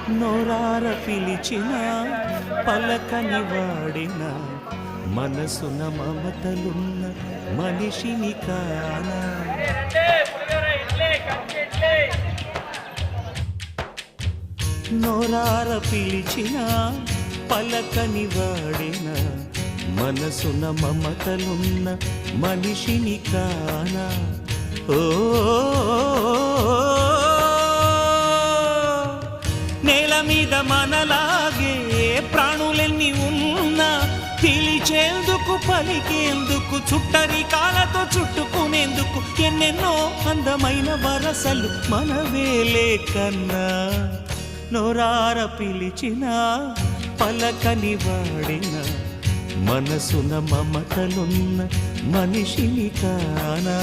నోరార పిలిచిన పలకని వాడిన మనసున మమతలున్న మనిషిని కానా. నోరార పిలిచిన పలకని వాడిన మనసున మమతలున్న మనిషిని కానా. ఓ నేల మీద మనలాగే ప్రాణులెన్ని ఉన్నా పిలిచేందుకు పలికేందుకు చుట్టరికాలతో చుట్టుకునేందుకు ఎన్నెన్నో అందమైన వరసలు మనవేలే కన్నా. నోరార పిలిచిన పలకని వాడిన మనసున మమతలున్న మనిషిని కానా.